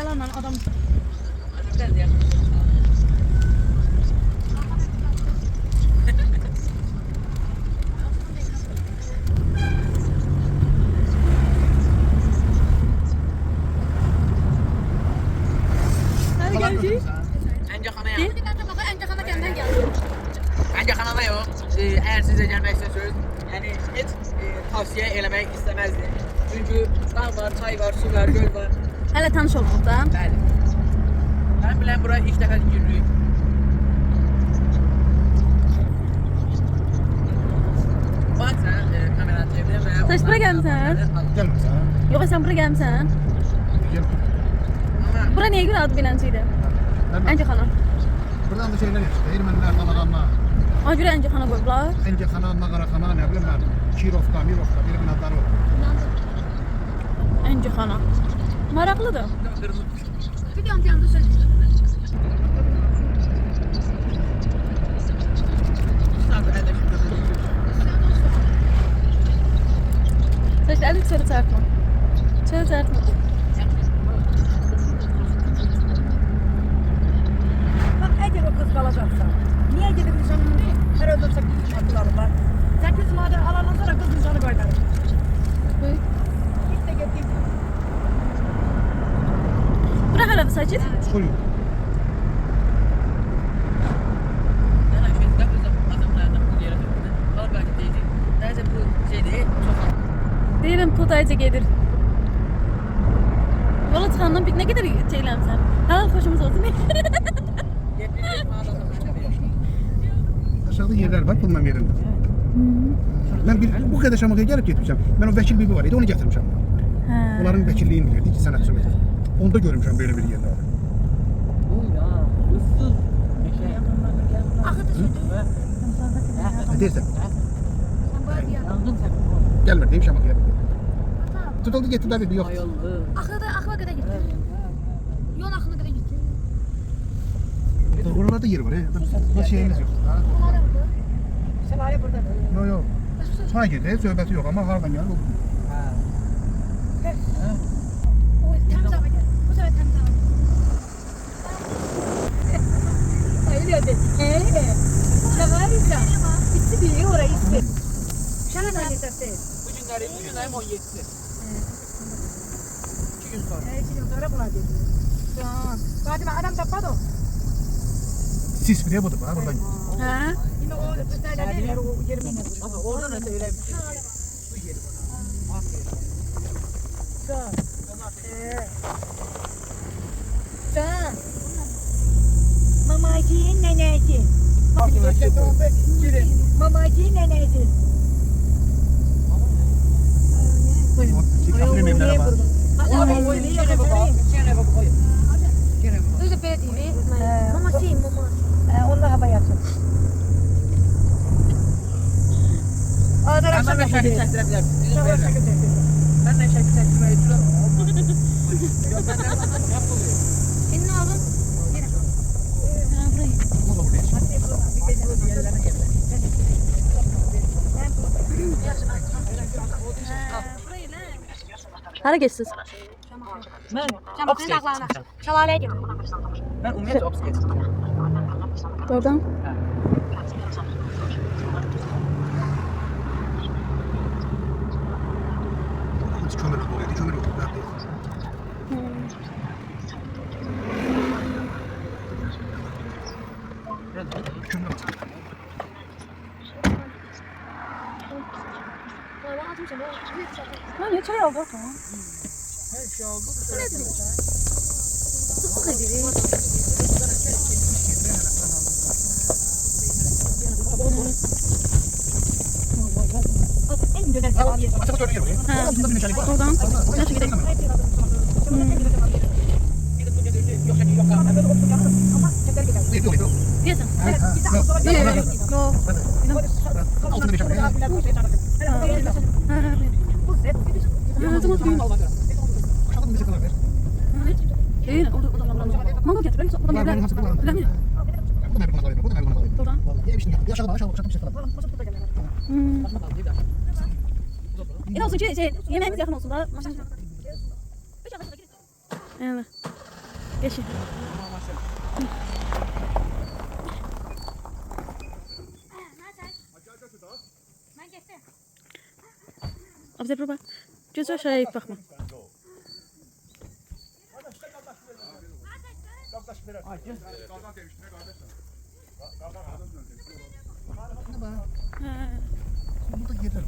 yalanla adam. Hadi görüşürüz. Əncəxanaya. Əncəxana gəndən gəldim. Əncəxanada yox. Əgər sizə gəlmək istəsəniz, yəni heç tavsiyə eləmək istəməzdim. Çünki dağ var, çay var, su var, göl var. Hələ tanış olduq da. Bəli. Mən bilən bura ilk dəfə giririk. Bax sən kameranı çevirə və... Sən bura gəlmisən? Gəlmirsən? Yox, sən bura gəlmisən? Bura niyə görə adı beləncə idi? Əncəxana. Buradan da şeyler geçti. Ermeniler, Malağanlar, Ona görə Əncəxana qoyublar. Encekhana, Naqaraxana, ne bileyim ben. Kirovka, Mirovka, bir adları var. Əncəxana. Maraqlıdır. Bir yanında söz. Saçlı əli içeri çarpma. İçeri çarpma. Bak eğer o kız kalacaksa, niye gidip nişanını her ödülse attılar var. 8 madde alandan sonra kız nişanı kaydarır. Buyur. Hiç de gittik. Bura haradır Sacid? Soyun. Deyirəm Pudayca gedir. Yola çıxandan bir nə qədər çəkləmsən? Halal xoşumuz olsun. Aşağıda yerler var, bundan yerinde. Ben bu kadar Şamaxıya gelip gitmişim. Ben o vekil bibi var idi, onu getirmişim. Hə. Onların vekilliğini bilirdi, 2 sene sonra. Onda görmüşüm böyle bir yerler. Ne dersen? Gelme deyim Şamaxıya. Tutuldu getirdiler dedi, yok. Akla kadar gitti. Yol aklına kadar gitti. Oralarda yer var, burada şeyimiz yok. Sen hala burada. Yok yok. Çay girdi, söhbəti yok ama hardan geldi oldu. O temiz hava geldi. Bu sefer temiz hava geldi. Öyle öyle. Şaharika. Gitti diye orayı istedim. Şana da getirdi. Bugünlərin 17'si. 2 gün sonra. 2 gün sonra buna dedi. Fatıma adam tapadı. Sis bir de budur, ha buradan. Hə? Yine o ötelerden o 20 bin. Oradan öte öyle su yeri var. At yeri. Can. Mamacığın nenesi. Mamacığın nenesi. Kapının evleri var. Öyle böyle değil mi? Mamacığım mama. Onlar hava yapsın. Ağlar akşam Mən şəkil yapacağız. çəkdirə bilərəm. Mən də şəkil çəkdirməyə üçün. Yox, mən nə yapılıyor? Senin oğlun. Yine. Hara geçsiz? Mən Çamaxın dağlarına. Şalaleye gel. Mən ümumiyyətlə ops keçdim. Oradan. Hiç kömür yok oraya, kömür yok. Kömür yok. Ha ne çay oldu? Hər şey oldu. En güzel şalal yeri. Açık söyle gel buraya. Ha. Altında bir meşalelik var. Oradan. Nasıl gidelim? Yox, şəkil yox. Ama çeker gider. Yok yok. Diyorsun. Yok. Yok. Altında meşalelik var. Bu set. Aşağıda bir meşalelik var. Değil. Mama getir. Oradan Var, var, gel. hepsi bu var. Oradan gel. Bu da bir bu da bir Oradan. Vallahi bir şey. Aşağıda aşağıda bir şey var. Ne olsun ki yemeğimiz yakın olsun da. Evet. Geçin. Abzal baba. Gözü aşağıya eğip bakma. Ha. Burada gider.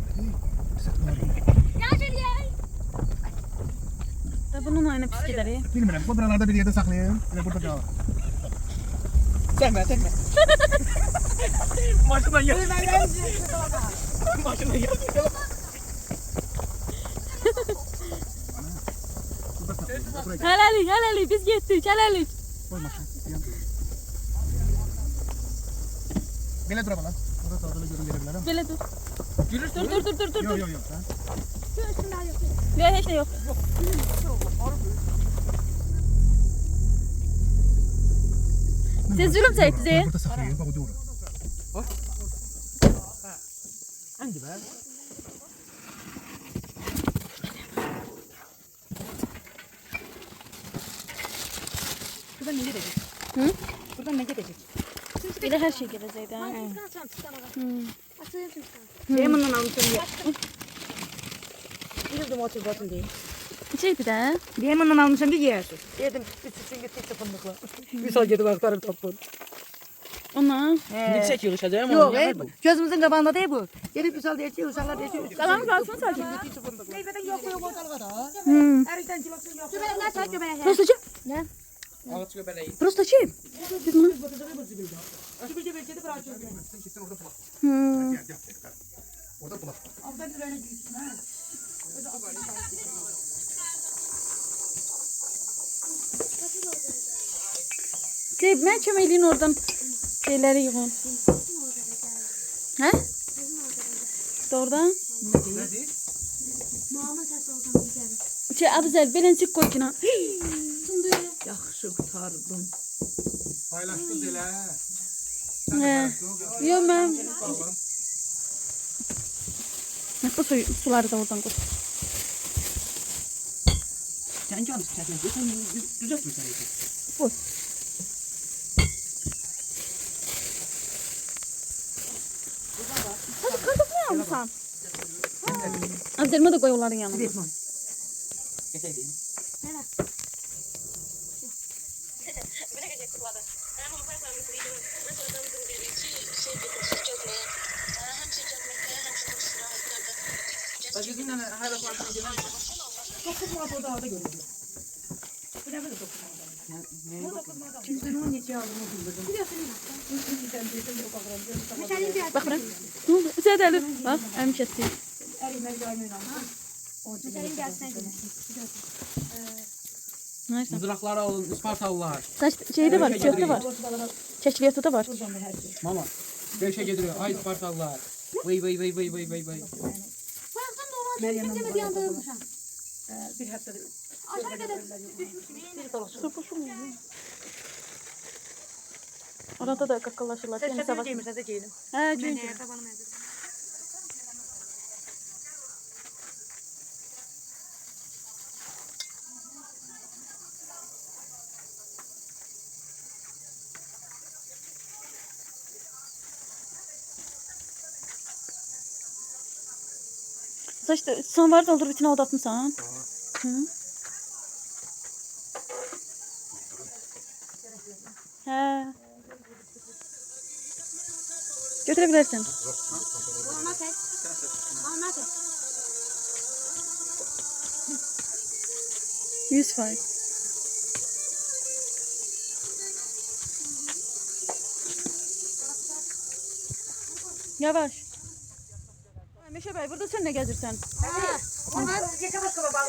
Saklar. Da bunun aynı pis gider ya. Bilmirəm. Bu buralarda bir yerdə saxlayın. Elə burada qalır. Çekme çekme. Maşından gel. Maşından gel. Burada saxlayın. Buraya gəl. Hələlik biz getdik, hələlik. Qoy maşını. Yan. Belə dura balam. Burada sağda görün verə bilərəm. Belə dur. Yürürsün. Dur. Yox, yox, yox. Ha? Yox, heç nə yox. Siz zülüm çəkdiniz. Burada saxlayın. Bax, o doğru. Hadi be. Buradan ne gidecek? Hı? Buradan ne gidecek? Belə hər şey gələcəkdə. Yeminle almışım diye. Bilirdim otur batın diye. İçək bir də. Yeminle almışım diye yersin. Dedim üstüsün gitti fındıkla. Misal gidip aktarıp topun. Ondan. Ne çek yürüşeceğim Yok gözümüzün kabağında değil bu. Gelip misal diye içiyor, uşaklar diye içiyor. Qalanı qalsın sadəcə. Meyveden yok yok ortalığa da. Hı. Erikten kilotun yok. Prosta çək. Ağaç göbeleği. Prosta çək. Biz bunu. Çıkıcı belki de bırakıyor. Sen gittin orada bulaq. Hı. Gel, gel. Orada bulaq. Altta bir öyle gitsin ha. Mən köməkliyin oradan şeyləri yığın. Hə? Doğrudan? Nədir? Abzəl, beləncik qoy ki. Yaxşı kurtardım. Paylaşdınız elə. Hə. Yox, mən... Bu suları da oradan qoy. Sen canlı çekme. Sen düzelt mi sen? Qoy. Hadi kartofunu almışsan. Abzəlmə də qoy onların yanına. Geçeydin. Başka günden her apartmana gelen Dokuz Mart orada orada görüldü. Bu ne böyle dokuz Mart? Bu dokuz Mart. Kimsenin onun içi aldığını bildirdim. Biliyorsun ya. Sen değilsin yok ağırım. Bax bura. Nə oldu? Zədəli. Bax, əlim kəsdi. Erimler de aynı oynadı. Senin gelsene güne. Nəysə. mızrakları alın, Ispartalılar. Saç şeydə var, çöpdə var. Çəkiliyyatı da var. Mama, beşe gidiyor. Ay Ispartalılar. Vay vay vay vay vay vay vay. Bu yaktan da olan Meryem'in temizlemedi yandığım şan. bir haftada Aşağı kadar düşmüşsün. Orada da qaqalaşırlar. Sen Temiz şefim hava. değilmiş, hadi giyelim. Hə, gün. Saçta son var doldur bütün oda atmışsan. Hı. Hə. Götürebilirsin. Olmaz et. Olmaz et. 100%. Yavaş. Meşe Bey, burada sen ne gezirsen?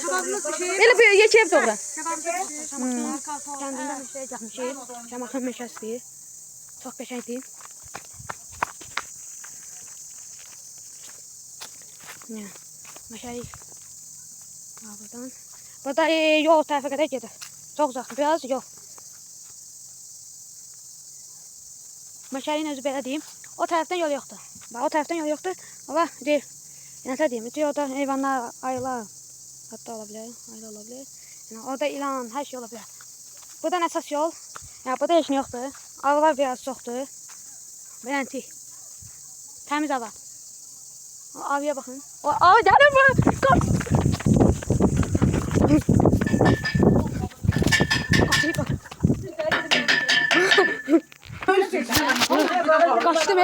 Kebabımız bir şey. Böyle bir yeki ev doğru. Kendinden bir şey yapmış şey. Şamakın meşesi. Çok beşeydi. Ne? Meşeyi. Buradan. Burada yol tarafa kadar gidiyor. Çok uzak. Biraz yol. Meşenin özü belə deyim. O taraftan yol yoktu. Bak o taraftan yol yoktu. Ama değil. Nasıl diyeyim? Yolda hayvanlar, ayılar hatta olabilir. Ayılar olabilir. Yani orada ilan, her şey olabilir. Buradan əsas yol. Yəni burada heç nə yoxdur. Havalar biraz çoxdur. Beləncik. Təmiz hava. O avıya baxın. O avı gəlir mi? Qaç.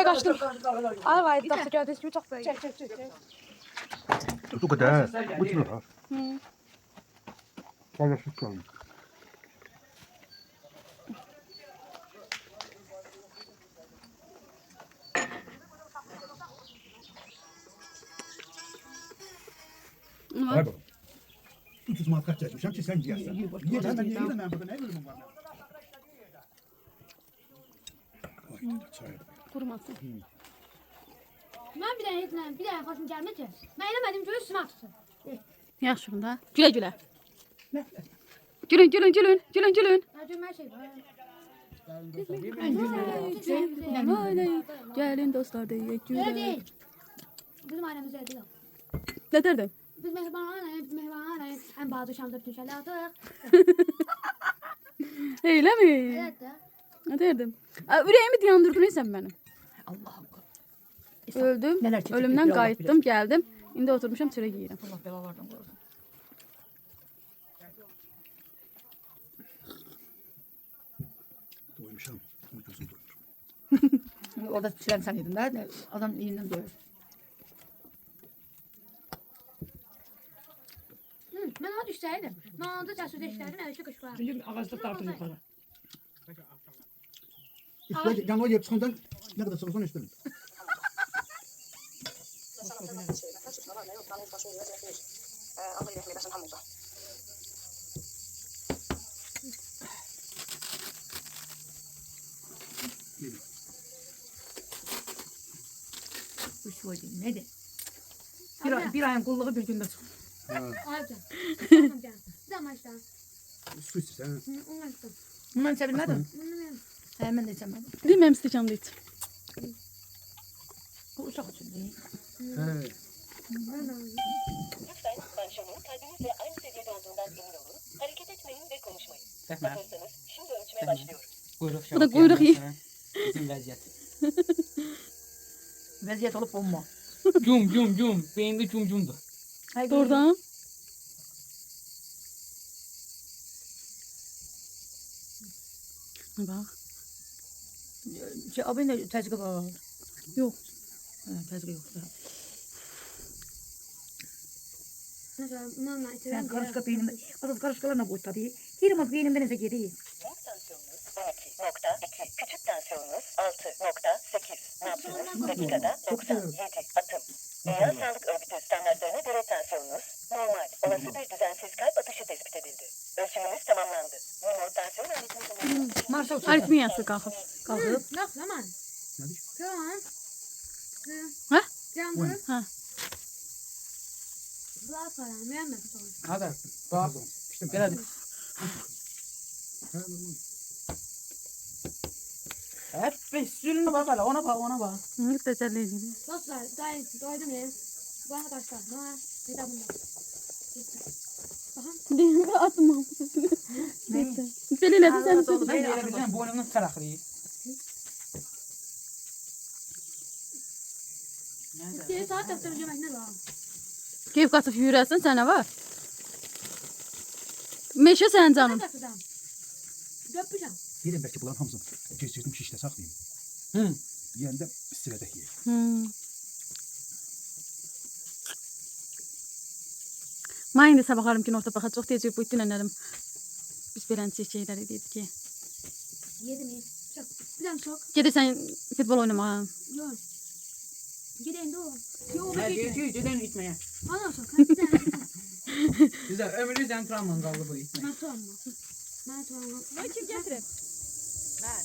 Qaçdım. Ay vay, daxsa gördüyünüz kimi çox böyük. Bu kadar. Bu tür ha. Paylaşıp kalın. Hay baba. 300 manat kaç çekmişim ki sen yiyersin. Yiyeceğim ben yiyeyim ben burada ne bölümüm var. Çay. Kurumasın. Mən bir dənə xoşum gəlmir ki. Mən eləmədim ki, üstümə tutsun. Yaxşı bunda. Gülə. Ne? Gülün. Nə gülmək şey var. Gəlin dostlar deyək Öyle gülə. değil. Bizim ailəmiz öyle değil. Ne derdim? Biz mehribanlarla en bazı şamda bütün şeyler atıq. Öyle mi? Evet de. Ne derdim? Ürəyimi diyandırdın sen benim. Allah'ım. Öldüm. Neler çektik, Ölümden Allah qayıtdım, geldim. İndi oturmuşam çörə yeyirəm. Allah belalardan korusun. Doymuşam. Ama gözüm doymuş. Orada pişiren sen yedin de adam elinden doyur. Ben o düşseydim. Ne oldu? Cəsur işlerdim, əlişi qışqılar. Çünkü ağaçlık tartır yukarı. İşte yanına gelip çıkından ne kadar sıkılsan istedim. Bu şu değil. Neydi? Bir ayın kulluğu bir günde çıkıyor. Ayrıca. Bir zaman işte. Su istersen. Ondan işte. Bundan sevinmedim. Hemen de içemedim. Bilmem istəyəcəm deyit. Bu uşak için değil. He. Lütfen tansiyonun kalbinizle aynı seviyede olduğundan emin olun. Hareket etmeyin ve konuşmayın. Hazırsanız şimdi ölçüme başlıyoruz. Kuyruk Bu da kuyruk iyi. Bizim vəziyyət. Vaziyet olup bomba. Cum. Beyinde cumdur. Doğrudan. Bak. Abin de tezgah var. Yok. Tezgah yok. Mesela bununla Sen içerim. karışka peynirinde, asıl karışkalarına boş tabii. Girmez peynirden neyse geri. İlk tansiyonunuz 12.2. Küçük tansiyonunuz 6.8. Ne yapıyorsunuz? Dakikada 97 atım. Dünya Sağlık Örgütü standartlarına göre tansiyonunuz normal. Olası bir düzensiz kalp atışı tespit edildi. Ölçümünüz tamamlandı. Remote tansiyon aletini Marşal sultan. Aritmiyası qalxıb. Kalkıp. Yok zaman. Nedir? Tamam. Ha? Canlı. Ha. Bular falan. Beğenmedim sonra. Hadi. Bak. İşte Gel hadi. Hep bir sürüne bak hele. Ona bak. Hı, təsəlli edir. Dostlar, doydum ya. Bu arkadaşlar, ne var? Bir de bunlar. Deyim, atmam. Belə elədi sən söz. Ben yere bileceğim. Boynumdan ferahlıyım. Bir saat yaptıracağım ne var? Keyif qatıb yürəsən sənə var. Meşə sənin canın. Yapacağım. Yapacağım. Yerim belki bunların hamısını geçirdim şişte saklayayım. Hı. Yiyende sırada yiyeyim. Mən indi sabah alım ki, orta baxa çox tez bu dinlənərəm. Biz belənçi şeylər edik ki. Yedim ya. Çok. Bilmem çok. Gedirsən futbol oynamağa. Yok. Gideyim de o. Yok. Giden itmeye. Ana çok. Bir tane. Güzel. Ömrünüzden travman kaldı bu itmeye. Nasıl olma? Nasıl olma? Kim gətirib? Ben.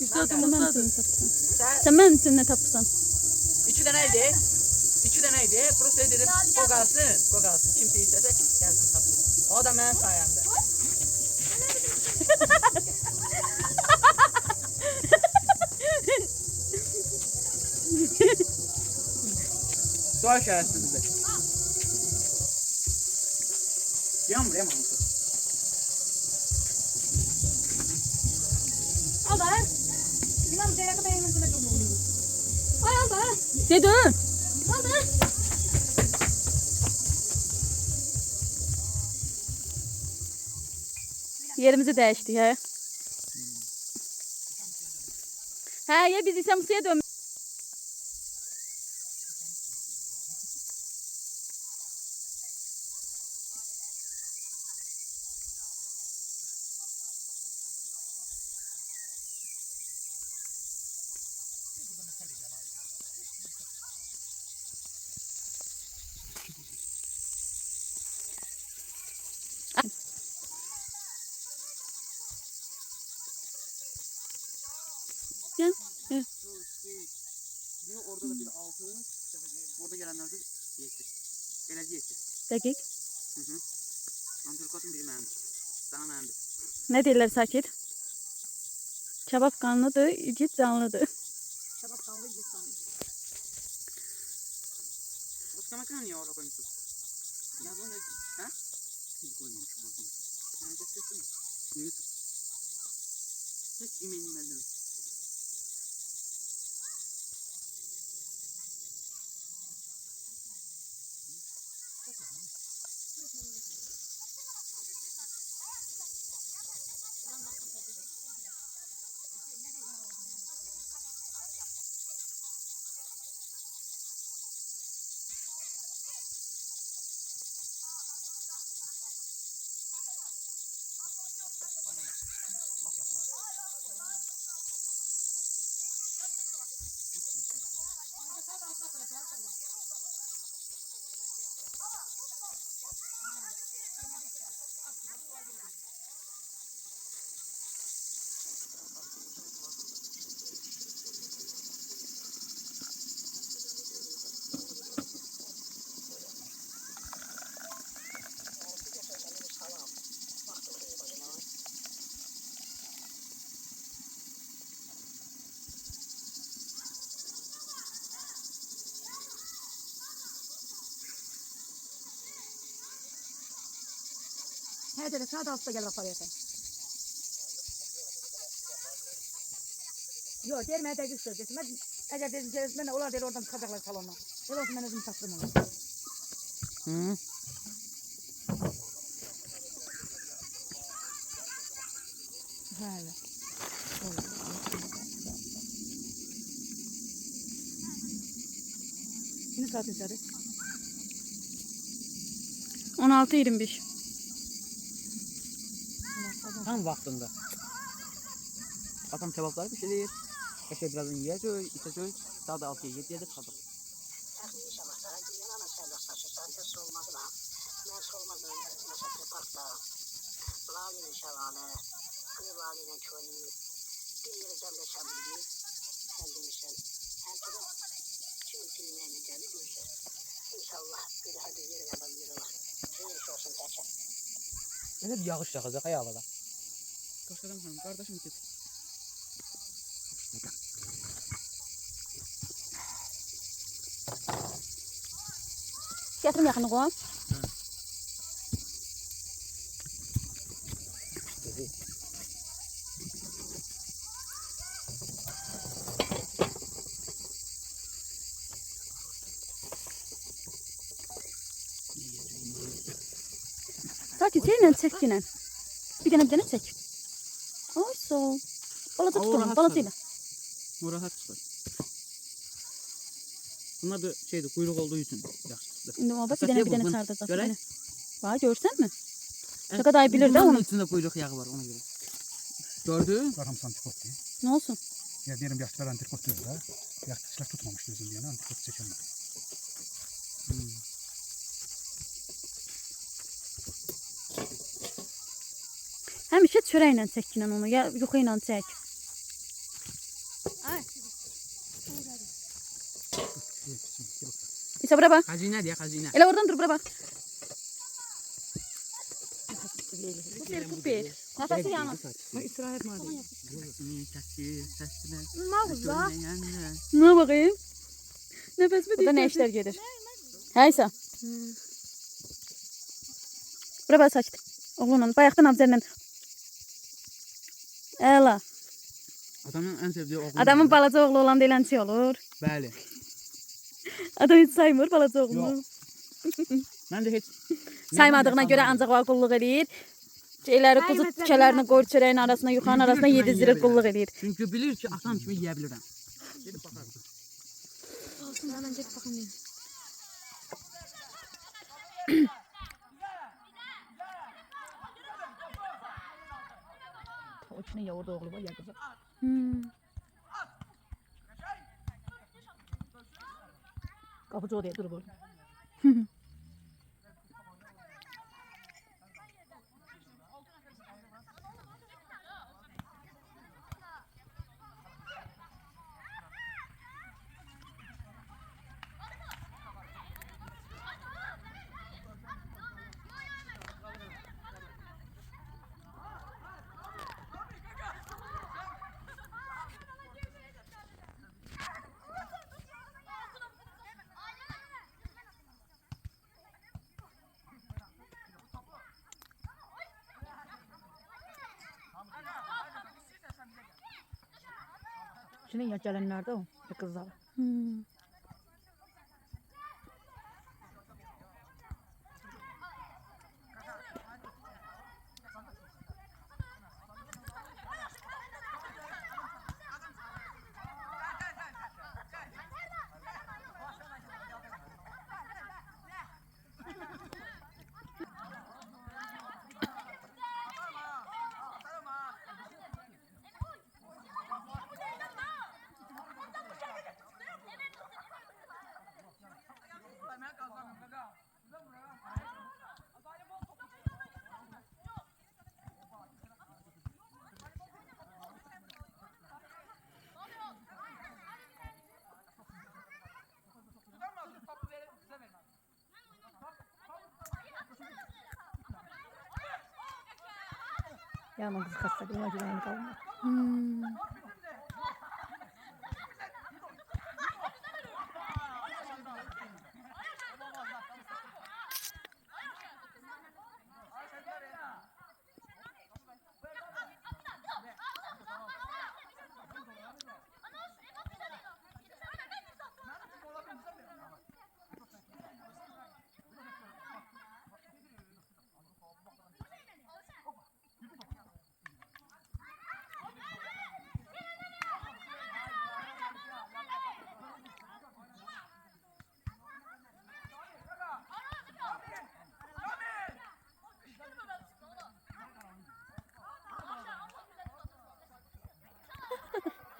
Üstə oturma mən səni tapsan. Sən mən səni tapsan. 2 taneydi. 2 taneydi. Burası dedim kokalsın. Kimse istese gelsin tatsın. O da benim sayemde. Doğa şerefsiz bize. Yağmur yağmur. var. İmam Zeynep'e ben yanımda çok mutluyum. Ay Allah. Dedin. Allah. Yerimizi değiştik ha. Ha ya biz ise Musa'ya dön. Gel. Gel. Orada da bir 6. Orada gelenler de 7. Eləcə 7. Dakik. Anturkotun biri mənimdir. Sana mənimdir. Ne derler sakit? Kebap kanlıdır, igit canlıdır. Başka makarna niye orada koymuşsun? Ya bunu da... Ha? Hiç koymamış. Yani getirsin mi? Niye? Hiç yemeğini benden. Her dedi sağda altta gel bak paraya sen. Yok diğer mehter güç söz desin. Eğer dedim ben olar dedi oradan çıkacaklar salonuna. Öyle olsun ben özümü sattım onu. Hı. Öyle. Şimdi saatin sarı. 16-25. Tam vaxtında. Atam kebapları pişirir. Kaşığı birazdan yiyecek, içecek. Daha da 6'ya 7'ye de kalır. Evet yağış yağacak ay havada. Koşkadan hanım kardeşim git. Getirim yakını koy. Sakit seninle çek yine. Bir tane çek. Ay sağ ol. Balata tutalım balatıyla. O rahat çıkar. Bunlar da şeydi kuyruk olduğu için yaxşı çıxdı. Şimdi o bak bir tane sardacak. Görək. Bak görsen mi? Ne kadar bilir de Bunun onu. içinde kuyruk yağı var ona göre. Gördün? Raham antikot diye. Ne olsun? Ya diyelim yaşlılar antikot diyor da. Yaşlılar tutmamış gözüm diye antikot çekemem. Hem işe çöreğiyle çek yine onu. Ya yukayla çek. Ay. İşte buraya bak. Xəzinə deyə xəzinə. Elə oradan dur buraya bak. Bu bir kupir. Nefesi yanır. İstirahət madem. Ne bakayım? Nefes mi değil? Burada ne işler gelir? Haysa. Buraya bak sakit. Oğlunun bayaqdan abzərlə. Əla. Adamın en sevdiği oğlu. Adamın balaca oğlu olan deyilən olur. Bəli. Adam hiç saymır balaca oğlunu. Mən də heç Saymadığına görə ancaq o qulluq eləyir. Şeyləri, quzu tikələrini qoyur çörəyin arasına, yuxanın arasına yedizdirir, qulluq eləyir. Çünki bilir ki, atam kimi yeyə bilirəm. Gedib baxarıq. Olsun, hemen gelip bakın deyin. O içine yoğurdu oğlu var ya kızı. Kapıcı odaya dur bu. Şimdi ya gelenlerde o kızlar. Ya ama kız hasta değil, acılayın kalma.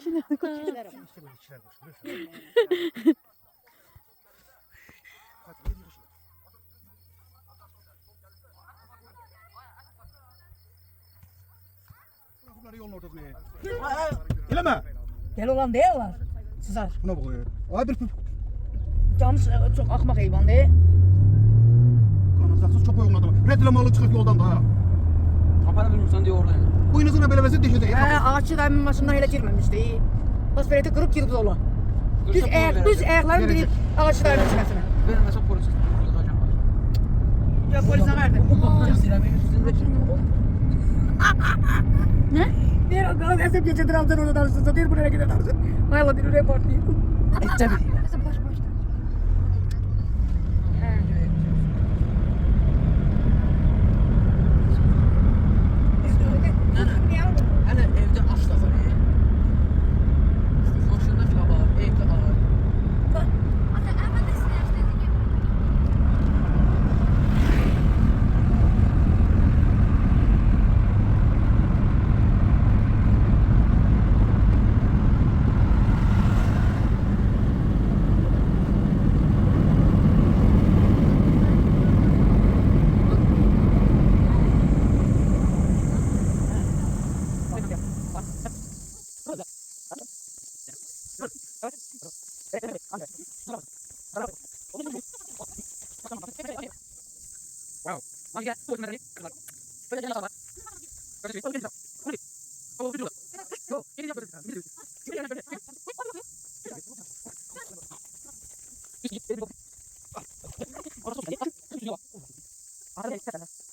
İşte böyle içler koşuyor. Bunları yolun ortasına ye. Geleme. Gel olan değiller. Sızar. Buna bakıyor. Abi bir Canı çok akmak hayvan değil. kanızaksız çok uygun adam. Reklamalı çıkıp yoldan daha. Tapana bilmirsən deyə orada. Bu inizine belevesi deşede. Ağaççı da maşından hele girmemişti. Basfereti kırıp girip yola. Düz ayaklarım girip ağaçların içmesine. Verməsə polis tutacağam. Ya polise verdi. Ne? Bir o gaz esip gecedir aldın onu dansın. Bir buraya gider dansın. Hayla bir oraya partlıyor. Tabii. Kızım boş boş. Hələ evdə aç da var. Maşında kaba, evdə ağır. Wow. Mag je goed met die? Wil je dat maar? Kan je ook niet? Oh, doe dat. Go. Hier is het. Hier is het. Hier is het.